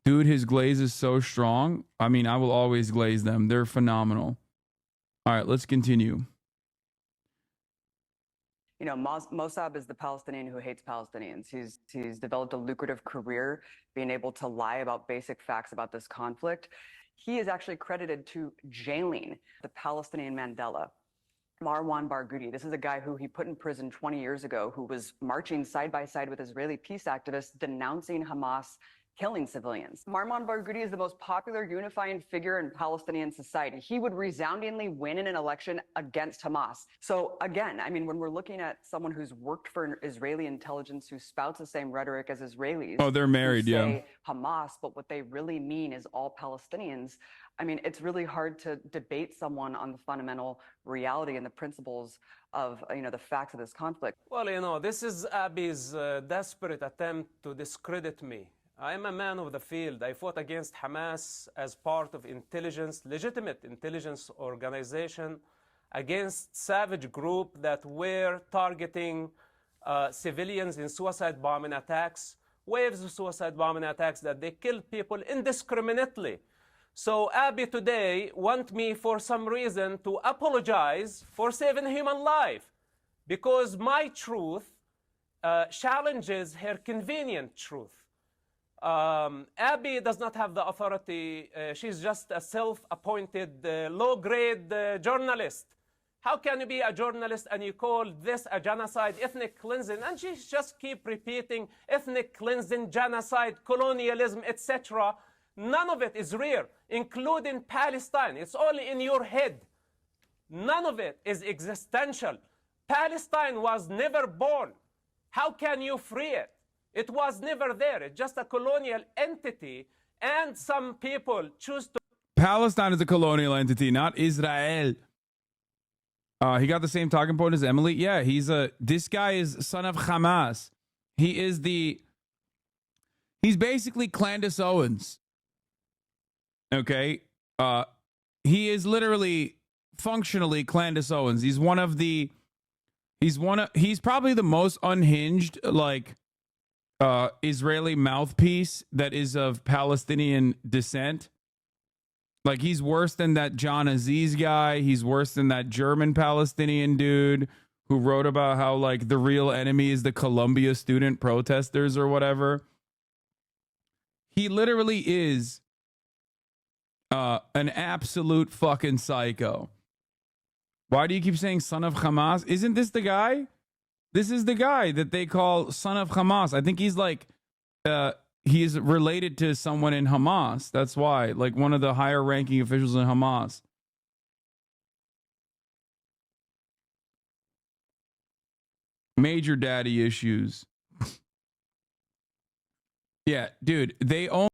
Dude, his glaze is so strong. I mean, I will always glaze them. They're phenomenal. All right, let's continue. You know, Mossab is the Palestinian who hates Palestinians. He's developed a lucrative career being able to lie about basic facts about this conflict. He is actually credited to jailing the Palestinian Mandela, Marwan Barghouti. This is a guy who he put in prison 20 years ago, who was marching side by side with Israeli peace activists denouncing Hamas killing civilians. Marwan Barghouti is the most popular unifying figure in Palestinian society. He would resoundingly win in an election against Hamas. So again, I mean, when we're looking at someone who's worked for Israeli intelligence, who spouts the same rhetoric as Israelis. Oh, they're married, who say yeah. Hamas, but what they really mean is all Palestinians. I mean, it's really hard to debate someone on the fundamental reality and the principles of, you know, the facts of this conflict. Well, you know, this is Abi's desperate attempt to discredit me. I am a man of the field. I fought against Hamas as part of intelligence, legitimate intelligence organization, against savage group that were targeting civilians in suicide bombing attacks, waves of suicide bombing attacks that they killed people indiscriminately. So Abi today want me for some reason to apologize for saving human life because my truth challenges her convenient truth. Abi does not have the authority. She's just a self-appointed low-grade journalist. How can you be a journalist and you call this a genocide, ethnic cleansing? And she just keep repeating ethnic cleansing, genocide, colonialism, etc. None of it is real, including Palestine. It's only in your head. None of it is existential. Palestine was never born. How can you free it? It was never there. It's just a colonial entity, and some people choose to. Palestine is a colonial entity, not Israel. He got the same talking point as Emily. Yeah, this guy is son of Hamas. He's basically Candace Owens. Okay. He is literally functionally Candace Owens. He's probably the most unhinged, like, Israeli mouthpiece that is of Palestinian descent. Like, he's worse than that John Aziz guy. He's worse than that German Palestinian dude who wrote about how, like, the real enemy is the Columbia student protesters or whatever. He literally is an absolute fucking psycho. Why do you keep saying son of Hamas? Isn't this the guy? This is the guy that they call son of Hamas. I think he's like, he's related to someone in Hamas. That's why, like one of the higher ranking officials in Hamas. Major daddy issues. Yeah, dude, they own